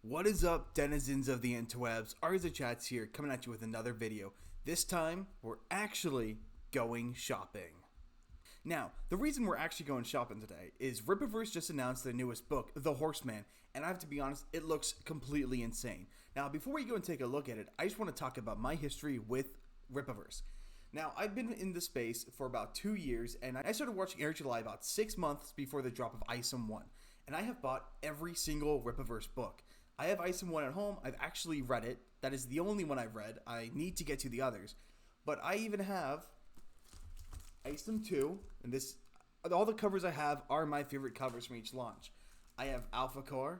What is up, denizens of the interwebs? Chats here, coming at you with another video. This time, we're actually going shopping. Now, the reason we're actually going shopping today is RippaVerse just announced their newest book, The Horseman, and I have to be honest, it looks completely insane. Now, before we go and take a look at it, I just want to talk about my history with RippaVerse. Now, I've been in the space for about 2 years, and I started watching Eric July about 6 months before the drop of ISOM 1, and I have bought every single RippaVerse book. I have ISOM 1 at home. I've actually read it. That is the only one I've read. I need to get to the others. But I even have ISOM 2, and this, all the covers I have are my favorite covers from each launch. I have Alpha Core.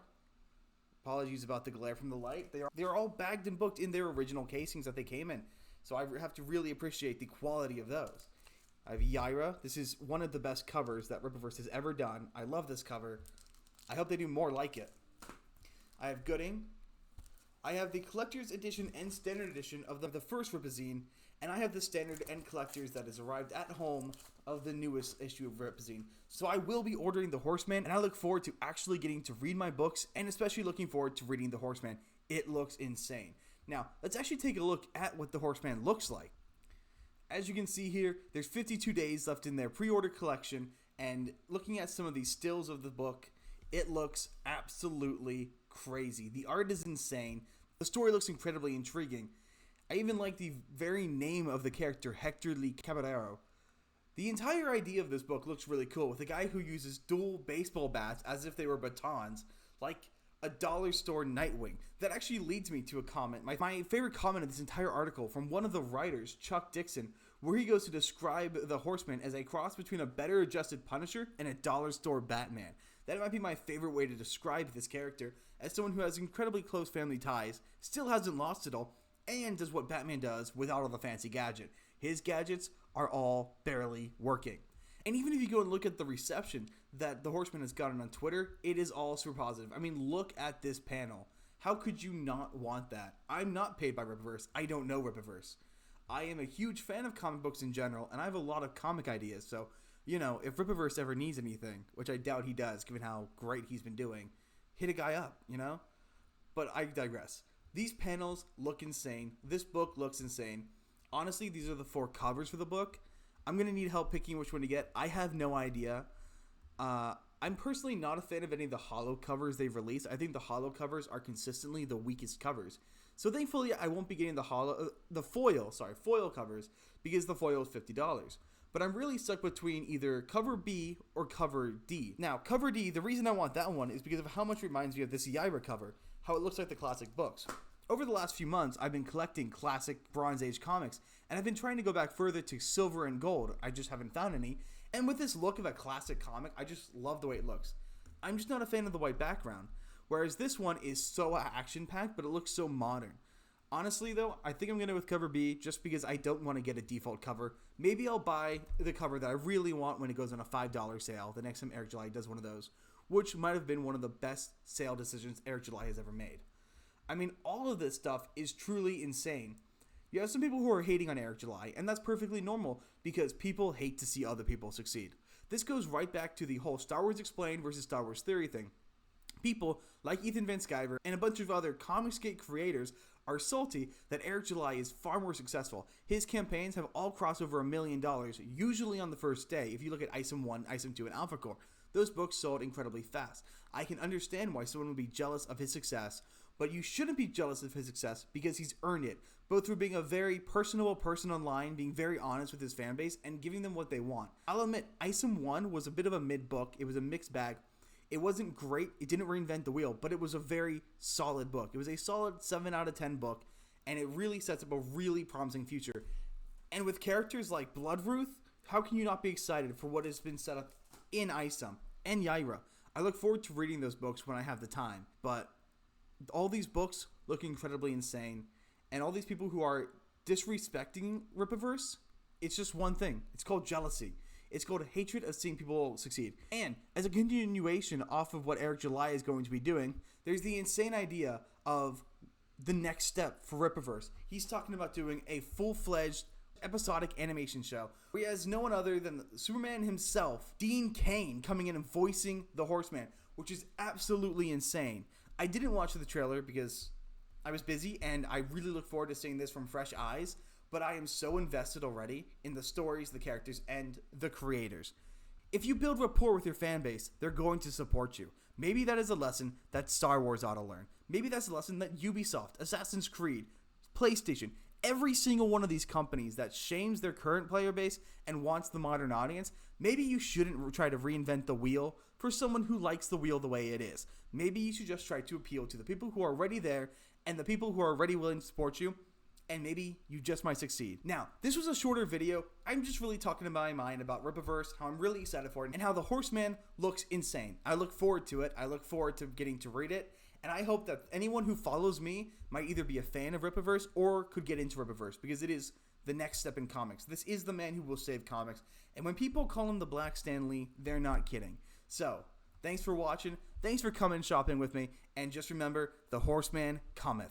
Apologies about the glare from the light. They are all bagged and booked in their original casings that they came in. So I have to really appreciate the quality of those. I have Yaira. This is one of the best covers that RippaVerse has ever done. I love this cover. I hope they do more like it. I have Gooding. I have the collector's edition and standard edition of the first Rippazine, and I have the standard and collector's that has arrived at home of the newest issue of Rippazine. So I will be ordering The Horseman, and I look forward to actually getting to read my books, and especially looking forward to reading The Horseman. It looks insane. Now, let's actually take a look at what The Horseman looks like. As you can see here, there's 52 days left in their pre-order collection, and looking at some of these stills of the book, it looks absolutely crazy. The art is insane. The story looks incredibly intriguing. I even like the very name of the character, Hector Lee Caballero. The entire idea of this book looks really cool, with a guy who uses dual baseball bats as if they were batons, like a dollar store Nightwing. That actually leads me to a comment, my favorite comment of this entire article, from one of the writers, Chuck Dixon, where he goes to describe the Horseman as a cross between a better adjusted Punisher and a dollar store Batman. That might be my favorite way to describe this character, as someone who has incredibly close family ties, still hasn't lost it all, and does what Batman does without all the fancy gadget. His gadgets are all barely working. And even if you go and look at the reception that the Horseman has gotten on Twitter, it is all super positive. I mean, look at this panel. How could you not want that? I'm not paid by RippaVerse. I don't know RippaVerse. I am a huge fan of comic books in general, and I have a lot of comic ideas. So, you know, if RippaVerse ever needs anything, which I doubt he does, given how great he's been doing, hit a guy up, you know? But I digress. These panels look insane. This book looks insane. Honestly, these are the 4 covers for the book. I'm going to need help picking which one to get. I have no idea. I'm personally not a fan of any of the holo covers they've released. I think the holo covers are consistently the weakest covers. So thankfully, I won't be getting the foil covers, because the foil is $50. But I'm really stuck between either cover B or cover D. Now, cover D, the reason I want that one is because of how much it reminds me of this Yaira cover, how it looks like the classic books. Over the last few months, I've been collecting classic Bronze Age comics, and I've been trying to go back further to silver and gold. I just haven't found any. And with this look of a classic comic, I just love the way it looks. I'm just not a fan of the white background. Whereas this one is so action-packed, but it looks so modern. Honestly, though, I think I'm going to go with cover B just because I don't want to get a default cover. Maybe I'll buy the cover that I really want when it goes on a $5 sale the next time Eric July does one of those, which might have been one of the best sale decisions Eric July has ever made. I mean, all of this stuff is truly insane. You have some people who are hating on Eric July, and that's perfectly normal because people hate to see other people succeed. This goes right back to the whole Star Wars Explained versus Star Wars Theory thing. People like Ethan Van Sciver and a bunch of other Comicsgate creators are salty that Eric July is far more successful. His campaigns have all crossed over $1 million, usually on the first day. If you look at ISOM 1, ISOM 2, and Alpha Core, those books sold incredibly fast. I can understand why someone would be jealous of his success, but you shouldn't be jealous of his success because he's earned it, both through being a very personable person online, being very honest with his fan base, and giving them what they want. I'll admit, ISOM 1 was a bit of a mid book. It was a mixed bag. It wasn't great. It didn't reinvent the wheel, but it was a very solid book. It was a solid 7 out of 10 book, and it really sets up a really promising future. And with characters like Bloodruth, how can you not be excited for what has been set up in ISOM and Yaira? I look forward to reading those books when I have the time, but all these books look incredibly insane, and all these people who are disrespecting RippaVerse, it's just one thing. It's called jealousy. It's called hatred of seeing people succeed. And as a continuation off of what Eric July is going to be doing, there's the insane idea of the next step for RippaVerse. He's talking about doing a full-fledged episodic animation show where he has no one other than Superman himself, Dean Cain, coming in and voicing the Horseman, which is absolutely insane. I didn't watch the trailer because I was busy, and I really look forward to seeing this from fresh eyes, but I am so invested already in the stories, the characters, and the creators. If you build rapport with your fan base, they're going to support you. Maybe that is a lesson that Star Wars ought to learn. Maybe that's a lesson that Ubisoft, Assassin's Creed, PlayStation, every single one of these companies that shames their current player base and wants the modern audience, maybe you shouldn't try to reinvent the wheel for someone who likes the wheel the way it is. Maybe you should just try to appeal to the people who are already there and the people who are already willing to support you, and maybe you just might succeed. Now, this was a shorter video. I'm just really talking in my mind about RippaVerse, how I'm really excited for it, and how the Horseman looks insane. I look forward to it. I look forward to getting to read it, and I hope that anyone who follows me might either be a fan of RippaVerse or could get into RippaVerse, because it is the next step in comics. This is the man who will save comics, and when people call him the Black Stan Lee, they're not kidding. So, thanks for watching. Thanks for coming shopping with me, and just remember, the Horseman cometh.